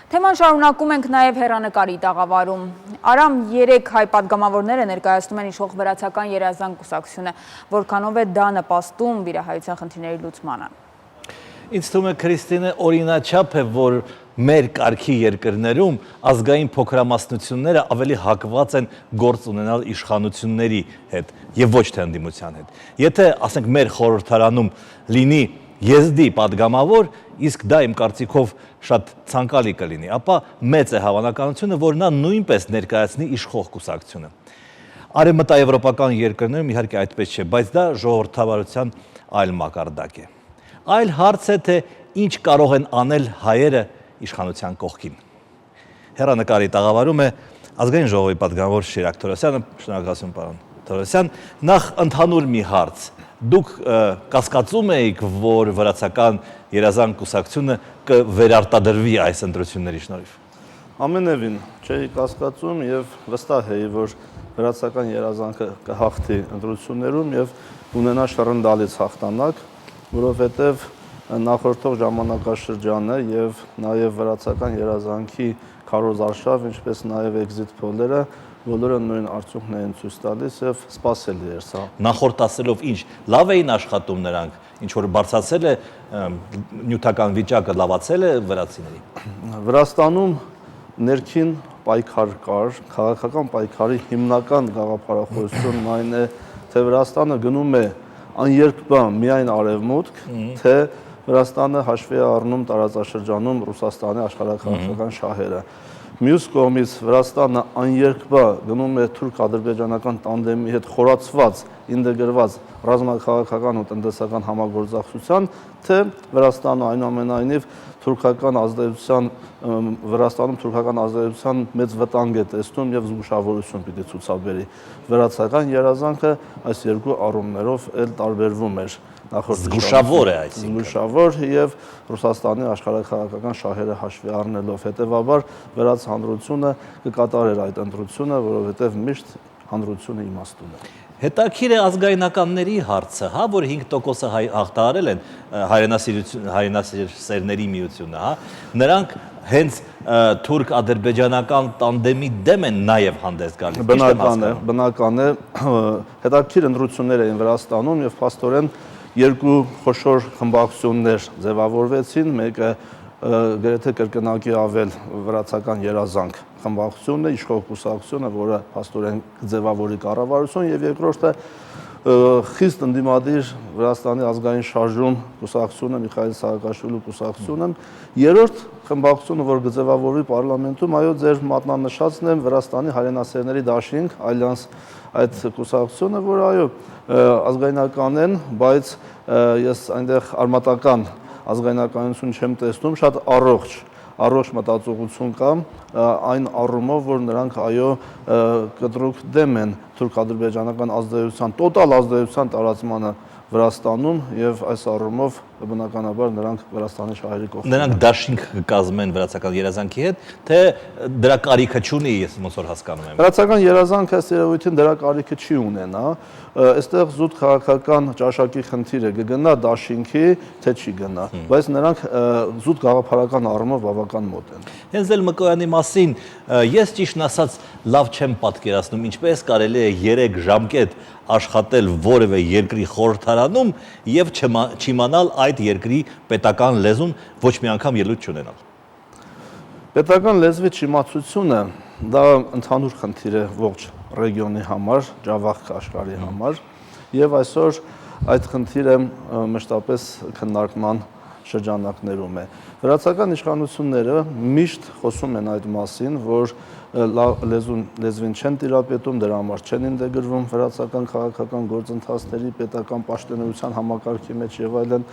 Թեման շարունակում ենք նաև հեռանկարի տաղավարում։ Արամ 3 հայ պատգամավորները ներկայացնում են իշխող վերացական երազանք կուսակցությունը, որքանով է դա նպաստում վիրահայության խնդիրների լուծմանը։ Ինձ թվում է Քրիստինե օրինաչափ է, որ մեր կարգի երկրներում ազգային փոքրամասնությունները ավելի հակված են գործ ունենալ իշխանությունների հետ եւ ոչ թե ընդդիմության հետ։ Եթե ասենք մեր խորհրդարանում լինի եզդի պատգամավոր, իսկ դա իմ կարծիքով շատ ցանկալի կլինի, ապա մեծ է հավանականությունը, որ նա նույնպես ներկայացնի իշխող կուսակցությունը։ Արևմտաեվրոպական երկրներում իհարկե այդպես չէ, բայց դա ժողովրդավարության այլ մակարդակ է։ Այլ հարց է, թե ինչ կարող են անել հայերը իշխանության կողքին։ Հեռանկարի տաղավարում է Ազգային ժողովի պատգամավոր Շիրակ Թորոսյանը, շնորհակալություն պարոն Թորոսյան, նախ ընդհանուր մի հարց։ Դուք կասկածում եք, որ վրացական երազանք կուսակցությունը կվերարտադրվի այս ընտրությունների շնորհիվ։ Ամենևին չէի կասկածում եւ վստահ էի, որ վրացական երազանքը կհաղթի ընտրություններում եւ ունենա շռնդալից հաղթանակ, որովհետեւ նախորդող ժամանակաշրջանը եւ նաեւ վրացական երազանքի քարոզարշավ, ինչպես նաեւ էքզիտ փոլերը բոլորը նույն արդյունքն էին ցույց տալիս եւ սպասելի էր սա։ Նախորդ ասելով ինչ, լավ էին աշխատում նրանք, ինչ որ բարձրացել է նյութական վիճակը, լավացել է վրացիների։ Վրաստանում ներքին պայքար կար, քաղաքական պայքարի հիմնական գաղափարախոսությունն այն է, թե Վրաստանը գնում է աներկբա միայն արևմուտք, թե Վրաստանը հաշվի է առնում տարածաշրջանում Ռուսաստանի աշխարհաքաղաքական շահերը։ Մյուս կողմից Վրաստանը աներկբա գնում է թուրք-ադրբեջանական տանդեմի հետ խորացված, ինտեգրված ռազմաքաղաքական ու տնտեսական համագործակցության, թե Վրաստանը այնուամենայնիվ Վրաստանում թուրքական ազդեցության մեծ վտանգ է տեսնում եւ զգուշավորություն պիտի ցուցաբերի։ Վրացական երազանքը այս երկու առումներով էլ տարբերվում էր։ Զգուշավոր է այսինքն։ Զգուշավոր եւ Ռուսաստանի աշխարհաքաղաքական շահերը հաշվի առնելով, հետեւաբար վրաց հանրությունը կկատարեր այդ ընտրությունը, որովհետեւ միշտ հանրությունը իմաստուն է։ Հետաքրքիր է ազգայնականների հարցը, հա, որ 5%-ը հաղթահարել են հայրենասերների միությունը, հա, նրանք հենց թուրք-ադրբեջանական տանդեմի դեմ են նաև հանդես գալիս։ Բնական է, հետաքրքիր ընտրություններ էին Վրաստանում եւ փաստորեն երկու խոշոր խմբակցություններ ձևավորվեցին, մեկը գրեթե կրկնակի ավել վրացական երազանք խմբակցությունն է, իշխող կուսակցությունը, որը փաստորեն ձևավորի կառավարություն, եւ երկրորդը խիստ ընդդիմադիր Վրաստանի ազգային շարժում կուսակցությունը, Միխայիլ Սահակաշվիլի կուսակցությունը, երրորդ խմբակցությունը, որ կձևավորվի պարլամենտում, այո, ձեր մատնանշածն է Վրաստանի հայրենասերների դաշինք, Ալյանս այդ կուսակցությունը, որ այո, ազգայնական են, բայց ես այնտեղ արմատական ազգայնականություն չեմ տեսնում, շատ առողջ մտածողություն կա այն առումով, որ նրանք այո կտրուկ դեմ են թուրք-ադրբեջանական ազդեցության, տոտալ ազդեցության տարածմանը Վրաստանում եւ այս առումով բնականաբար նրանք Վրաստանի շահերի կողքին։ Նրանք դաշինք կկազմեն վրացական երազանքի հետ, թե դրա կարիքը չունի, ես ոնց որ հասկանում եմ։ Վրացական երազանքը ըստ երևույթին դրա կարիքը չի ունենա, այստեղ զուտ քաղաքական ճաշակի խնդիրը կգնա դաշինքի, թե չի գնա, բայց նրանք զուտ գաղափարական առումով բավական մոտ են։ Հենց էլ Մկոյանի մասին ես ճիշտն ասած լավ չեմ պատկերացնում, ինչպես կարելի է 3 ժամկետ աշխատել որևէ երկրի խորհրդարանում եւ չիմանալ այդ երկրի պետական լեզուն, ոչ մի անգամ ելույթ չունենալ։ Պետական լեզվի չիմացությունը դա ընդհանուր խնդիր է ողջ ռեգիոնի համար, Ջավախք աշխարհի համար, եւ այսօր այդ խնդիրը մշտապես քննարկման շրջանակներում է։ Վրացական իշխանությունները միշտ խոսում են այդ մասին, որ լեզվին չեն տիրապետում, դրա համար չեն ինտեգրվում վրացական քաղաքական գործընթացների, պետական պաշտոնեության համակարգի մեջ եւ այլն,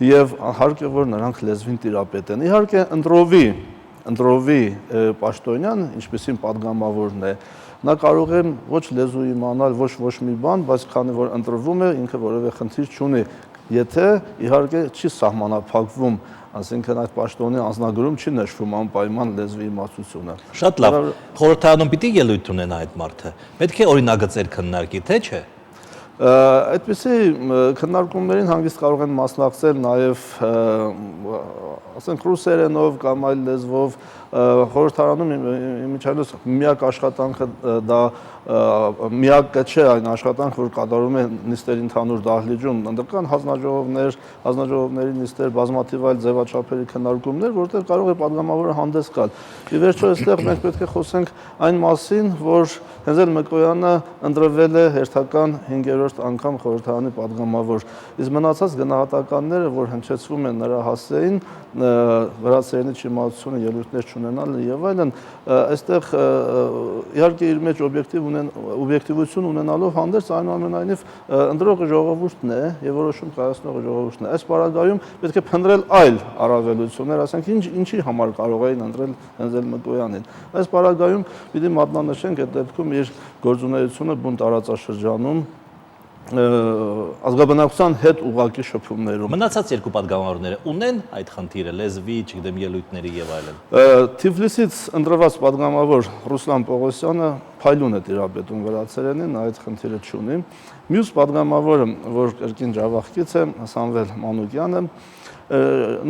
եւ հարկ է որ նրանք լեզվին տիրապետեն։ Իհարկե ընտրովի պաշտոնյան, ինչպեսին պատգամավորն է, նա կարող է ոչ լեզու իմանալ, ոչ մի բան, բայց քանի որ ընտրվում է, ինքը որևէ խնդիր չունի, եթե իհարկե չի սահմանափակվում, ասենքն այդ պաշտոնի անձնագրում չի նշվում անպայման լեզվի իմացությունը։ Շատ լավ, խորհրդարանում պիտի ելույթ ունենա այդ մարդը, պետք է օրինագծեր քննարկի, թե չէ։ Այդպիսի քննարկումներին հանգիստ կարող են մասնակցել նաև ասենք ռուսերենով կամ այլ լեզվով խորհրդարանում իմիջիայլոց միակ աշխատանքը դա միակը չէ այն աշխատանք, որ կատարում է նիստերի ընդհանուր դահլիճում, այնտեղ կան հանձնաժողովների նիստեր, բազմաթիվ այլ ձևաչափերի քննարկումներ, որտեղ կարող է падգամավորը հանդես գալ։ Ի վերջո այստեղ մենք պետք է խոսենք այն մասին, որ Հենզել Մկոյանը ընտրվել է հերթական 5-րդ անգամ խորհրդարանի падգամավոր, իսկ մնացած գնահատականները, որ հնչեցվում են նրա հասցեին, վրացերենի չիմացությունը, ելույթներ չունենալը եւ այլն, այստեղ իհարկե իր մեջ օբյեկտիվություն ունենալով հանդերձ այնուամենայնիվ ընտրողը ժողովուրդն է եւ որոշում կայացնողը ժողովուրդն է։ Այս պարագայում պետք է փնտրել այլ առավելություններ, ասենք ինչի համար կարող էին ընտրել Հենզել Մկոյանին։ Այս պարագայում պիտի մատնանշենք այդ դեպքում իր գործունեությունը բուն տարածաշրջանում ազգաբնակության հետ ուղղակի շփումներում։ Մնացած երկու падգամավորները ունեն այդ խնդիրը, լեզվի, չգիտեմ, ելույթների եւ այլն։ Թիֆլիսից ընտրված падգամավոր Ռուսլան Պողոսյանը փայլուն է տիրապետում վրացերենին, այդ խնդիրը չունի։ Մյուս падգամավորը, որ կրկին Ջավախքից է, Սամվել Մանուկյանը,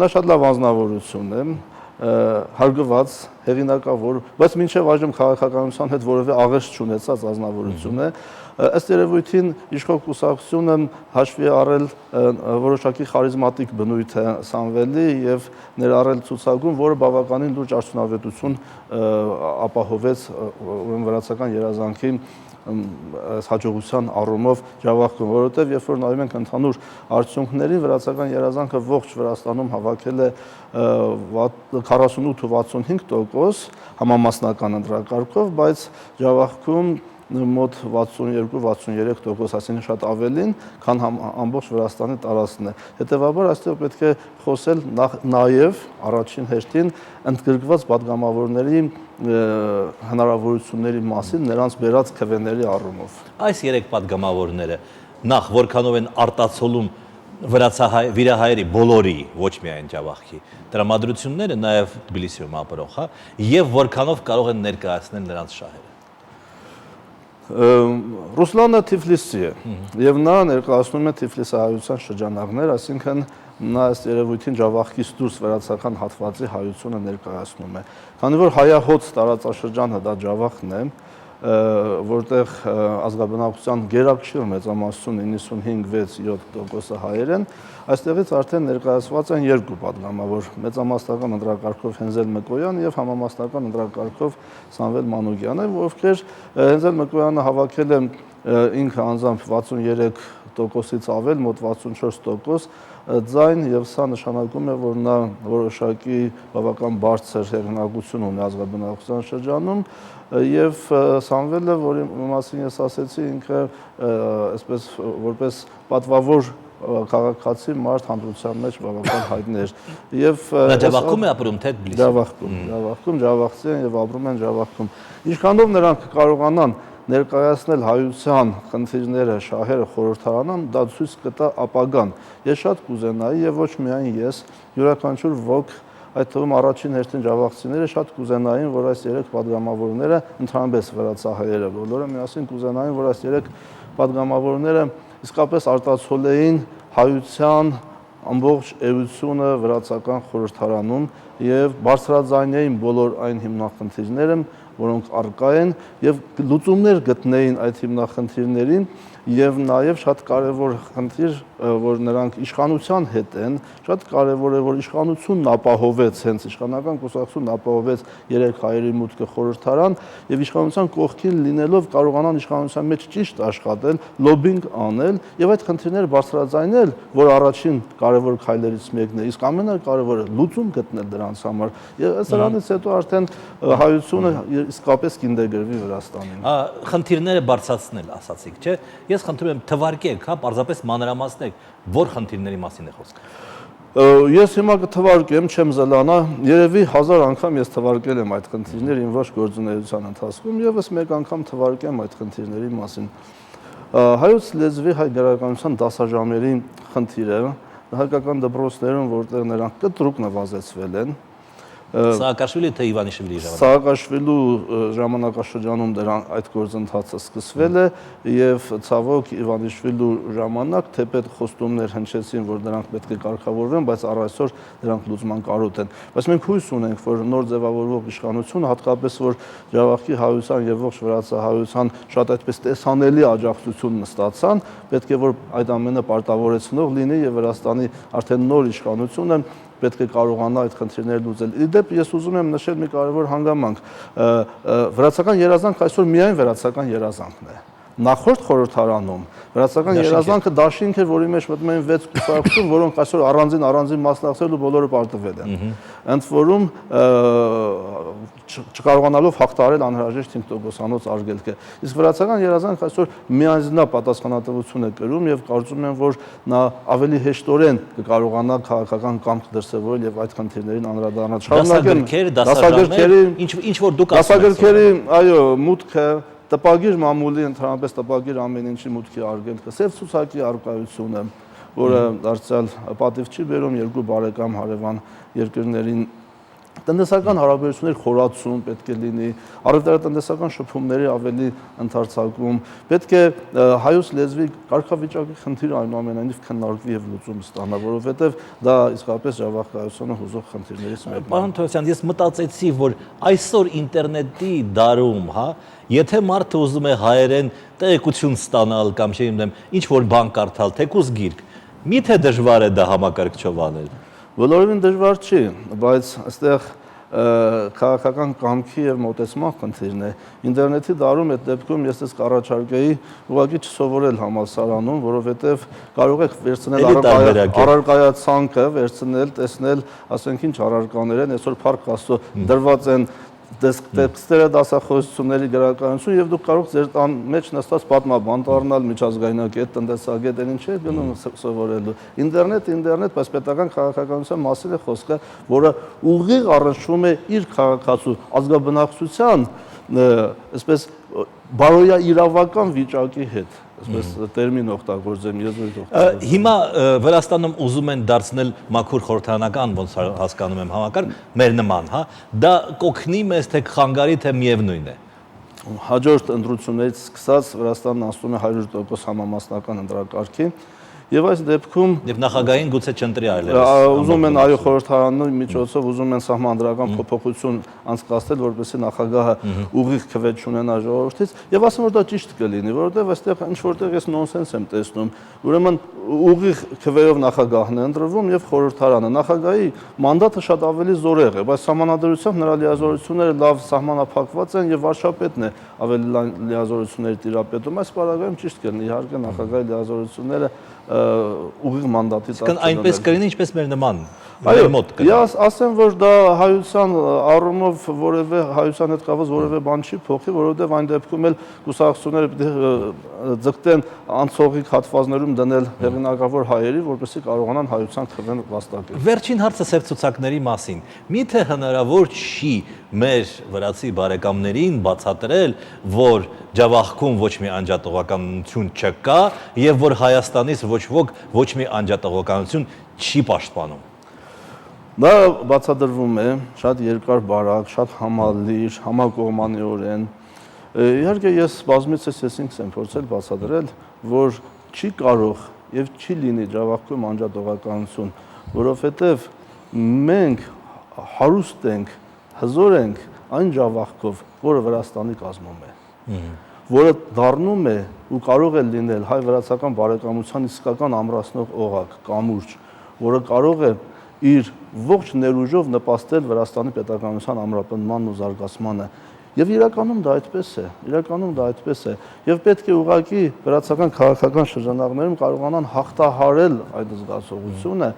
նա շատ լավ անձնավորություն է, հարգված, հեղինակավոր, բայց մինչև այժմ քաղաքականության հետ որևէ աղերս չունեցած ազնվորություն է։ Ըստ երևույթին իշխող կուսակցությունը հաշվի առել որոշակի խարիզմատիկ բնույթ է Սամվելի եւ ներառել ցուցակում, որը բավականին լուրջ արդյունավետություն ապահովեց վրացական երազանքի հաջողության առումով Ջավախքում, որովհետև երբ որ նայում ենք ընդհանուր արդյունքներին, վրացական երազանքը ողջ Վրաստանում հավաքել է 48-65% համամասնական ընտրակարգով, բայց Ջավախքում մոտ 62-63%, այսինքն շատ ավելին, քան ամբողջ Վրաստանի տարածքն է։ Հետևաբար այստեղ պետք է խոսել նաև առաջին հերթին ընդգրկված падգամավորների հնարավորությունների մասին, նրանց բերած քվեների առումով։ Այս երեք падգամավորները նախ որքանով են արտացոլում վիրահայերի բոլորի, ոչ միայն Ջավախքի տրամադրությունները, նաև Թբիլիսիում ապրող, հա, եւ որքանով կարող են ներկայացնել նրանց շահերը։ Ռուսլանը Թիֆլիսցի է եւ նա ներկայացնում է Թիֆլիսահայության շրջանակներ, այսինքն նա ըստ երևույթին Ջավախքից դուրս վրացական հատվածի հայությունը ներկայացնում է։ Քանի որ հայահոց տարածաշրջանը դա Ջավախքն է, որտեղ ազգաբնակության գերակշիռ մեծամասնություն 95-6-7% հայեր են, այստեղից արդեն ներկայացված են երկու падգամավոր, մեծամասնական ընտրակարգով Հենզել Մկոյան եւ համամասնական ընտրակարգով Սամվել Մանուկյանը, ովքեր Հենզել Մկոյանը հավաքել է ինքը անձամբ 63%-ից ավել, մոտ 64% ձայն եւ սա նշանակում է, որ նա որոշակի բավական բարձր հեղինակություն ունի ազգաբնակության շրջանում եւ Սամվելը, որի մասին ես ասեցի, ինքը այսպես որպես պատվավոր քաղաքացի մարդ հանրության մեջ բավական հայտնի էր եւ Ջավախքում է ապրում թե Թբիլիսիում։ Ջավախքում ջավախցի են եւ ապրում են Ջավախքում։ Ինչքանով նրանք կարողանան ներկայացնել հայության խնդիրները, շահերը խորհրդարանան, դա ցույց կտա ապագան։ Ես շատ կուզենայի եւ ոչ միայն ես, յուրաքանչյուր ոք, այդ թվում առաջին հերթին ջավախցիները շատ կուզենային, որ այս երեք падգամավորները, ընդհանրապես վրացահայերը բոլորը միասին կուզենային, որ այս երեք падգամավորները իսկապես արտացոլեին հայության ամբողջ էությունը վրացական խորհրդարանում եւ բարձրաձայնեին բոլոր այն հիմնախնդիրները, որոնք առկա են եւ լուծումներ գտնեին այդ հիմնախնդիրներին եւ նաեւ շատ կարեւոր խնդիր, որ նրանք իշխանության հետ են, շատ կարեւոր է, որ իշխանությունն ապահովեց, հենց իշխանական կուսակցությունն ապահովեց երեք հայերի մուտքը խորհրդարան եւ իշխանության կողքին լինելով կարողանան իշխանության մեջ ճիշտ աշխատել, լոբինգ անել եւ այդ խնդիրները բարձրաձայնել, որ առաջին կարեւոր քայլերից մեկն է, իսկ ամենակարևորը լուծում գտնել դրանց համար եւ սրանից հետո արդեն հայությունը իսկապես կինտեգրվի Վրաստանին։ Խնդիրները բարձրացնել, ասացիք, չէ՞։ Ես խնդրում եմ թվարկեք, հա, պարզապես մանրամասնեք, որ խնդիրների մասին է խոսքը։ Ես հիմա կթվարկեմ, չեմ զլանա, երևի 1000 անգամ ես թվարկել եմ այդ խնդիրները իմ ոչ գործունեության ընթացքում, եւս մեկ անգամ թվարկեմ այդ խնդիրների մասին։ Հայոց լեզվի հայ գրականության դասաժամերի խնդիրը հայկական դպրոցներում, որտեղ նրանք կտրուկ նվազեցվել են, Սաակաշվիլի թե Իվանիշվիլի ժամանակ։ Սաակաշվիլու ժամանակաշրջանում դրան այդ գործընթացը սկսվել է եւ ցավոք Իվանիշվիլու ժամանակ թեպետ խոստումներ հնչեցին, որ դրանք պետք է կարգավորվեն, բայց առ այսօր դրանք լուծման կարոտ են։ Բայց մենք հույս ունենք, որ նոր ձևավորվող իշխանությունը, հատկապես որ Ջավախքի հայության եւ ողջ վրացահայության շատ այդպես տեսանելի աջակցություն նստացան, պետք է որ այդ ամենը պարտավորեցնող լինի եւ Վրաստանի արդեն նոր իշխանությունը պետք է կարողանա այդ խնդիրները լուծել։ Իդեպ ես ուզում եմ նշել մի կարևոր հանգամանք։ Վրացական երազանք այսօր միայն վրացական երազանքն է։ Նախորդ խորհրդարանում վրացական երազանքը դաշինք էր, որի մեջ մտնում էին 6 կուսակցություն, որոնք այսօր առանձին մասնակցել ու բոլորը պարտվել են։ Ընդ որում չկարողանալով հաղթահարել անհրաժեշտ 5%-անոց արգելքը։ Իսկ վրացական երազանքը այսօր միանձնա պատասխանատվություն է կրում եւ կարծում եմ, որ նա ավելի հեշտորեն կկարողանա քաղաքական կամք դրսևորել եւ այդ խնդիրներին անդրադառնալ։ Դասագրքերի, ինչ որ դուք ասում եք։ Դասագրքերի, այո, մուտքը տպագիր մամուլի ընդհանրապես տպագիր ամեն ինչի մուտքի արգելքը, սև ցուցակի արկայությունը, որը դարձյալ պատիվ չի բերում երկու բարեկամ հարևան երկրներին, տնտեսական հարաբերությունների խորացում պետք է լինի, առևտրատնտեսական շփումների ավելի ընդարձակում, պետք է հայոց լեզվի կարգավիճակի խնդիրը այնուամենայնիվ քննարկվի եւ լուծում ստանա, որովհետեւ դա իսկապես Ջավախքայությունը հուզող խնդիրներից մեկն է։ Պարոն Թովսյան, ես մտածեցի, որ այսօր ինտերնետի դարում, եթե մարդը ուզում է հայերեն տեղեկություն ստանալ կամ չգիտեմ, ինչ որ բան կարդալ, թեկուզ գիրք, միթե դժվար է դա համակարգչով անել։ Բոլորովին դժվար չի, բայց այստեղ քաղաքական կամքի եւ մոտեցման խնդիրն է։ Ինտերնետի դարում այդ դեպքում ես ես կառաջարկեի ուղղակի չսովորել համալսարանում, որովհետեւ կարող եք վերցնել առարկայացանքը, վերցնել, տեսնել, ասենք ինչ առարկաներ են, այսօր փառք Աստծո դրված են տեքստերը դասախոսությունների գրականություն եւ դուք կարող ձեր տան մեջ նստած պատմաբան դառնալ, միջազգայնակետ, տնտեսագետ, ինչ է գնում սովորելու։ Ինտերնետ, բայց պետական քաղաքականության մասին է խոսքը, որը ուղիղ առնչվում է իր քաղաքացու ազգաբնակչության, այսպես բարոյա իրավական վիճակի հետ, այսպես տերմին օգտագործեմ, եզրույթ օգտագործեմ։ Հիմա Վրաստանում ուզում են դարձնել մաքուր խորհրդարանական, ոնց հասկանում եմ համակարգ, մեր նման, դա կօգնի մեզ թե խանգարի, թե միևնույն է։ Հաջորդ ընտրություններից սկսած Վրաստանն անցնում է 100% համամասնական ընտրակարգի եւ այս դեպքում եւ նախագահային գուցե չընտրի այլևս։ Ուզում են այո խորհրդարանի միջոցով ուզում են սահմանադրական փոփոխություն անցկացնել, որպեսզի նախագահը ուղիղ քվեջ ունենա ժողովրդից եւ ասեմ որ դա ճիշտ կլինի, որովհետեւ այստեղ ինչ որտեղ ես նոնսենս եմ տեսնում։ Ուրեմն ուղիղ քվեով նախագահն է ընտրվում եւ խորհրդարանը։ Նախագահի մանդատը շատ ավելի զորեղ է, բայց սահմանադրությամբ նրա լիազորությունները լավ սահմանափակված են եւ վարչապետն է ավելի լիազորությունների տիրապետում։ Այս պարագայում ճիշտ կլինի իհարկե նախագահի լիազորությունները ուղիղ մանդատի տակ այնպես կլինի ինչպես մեր նման մոտ կլինի։ Ես ասեմ որ դա հայության առումով որևէ հայության հետ կապված որևէ բան չի փոխի, որովհետև այն դեպքում էլ կուսակցությունները պետք է ձգտեն անցողիկ հատվածներում դնել հեղինակավոր հայերի, որպեսզի կարողանան հայության քվեն վաստակել։ Վերջին հարցը սև ցուցակների մասին։ Միթե հնարավոր չի մեր վրացի բարեկամներին բացատրել, որ Ջավախքում ոչ մի անջատողականություն չկա եւ որ Հայաստանից ոչ ոք ոչ մի անջատողականություն չի պաշտպանում։ Դա բացատրվում է շատ երկար բարակ, շատ համալիր, համակողմանիորեն։ Իհարկե ես բազմիցս ինքս եմ փորձել բացատրել, որ չի կարող եւ չի լինի Ջավախքում անջատողականություն, որովհետեւ մենք հարուստ ենք, հզոր ենք այն Ջավախքով, որը Վրաստանի կազմում է, որը դառնում է ու կարող է լինել հայ-վրացական բարեկամության իսկական ամրացնող օղակ, կամուրջ, որը կարող է իր ողջ ներուժով նպաստել Վրաստանի պետականության ամրապնդմանն ու զարգացմանը։ Եվ իրականում դա այդպես է, եւ պետք է ուղղակի վրացական քաղաքական շրջանակներում կարողանան հաղթահարել այդ զգացողությունը,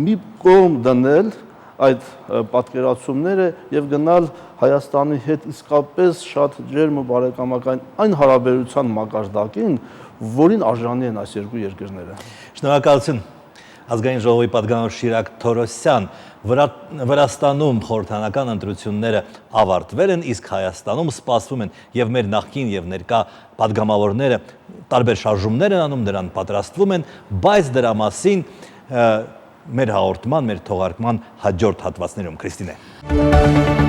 մի կողմ դնել այդ պատկերացումները եւ գնալ Հայաստանի հետ իսկապես շատ ջերմ ու բարեկամական այն հարաբերության մակարդակին, որին արժանի են այս երկու երկրները։ Շնորհակալություն։ Ազգային ժողովի պատգամավոր Շիրակ Թորոսյան, Վրաստանում խորհրդարանական ընտրությունները ավարտվել են, իսկ Հայաստանում սպասվում են եւ մեր նախկին եւ ներկա պատգամավորները տարբեր շարժումներ են անում, նրան պատրաստվում են, բայց դրա մասին մեր հաղորդման, մեր թողարկման հաջորդ հատվածներում։ Քրիստինե։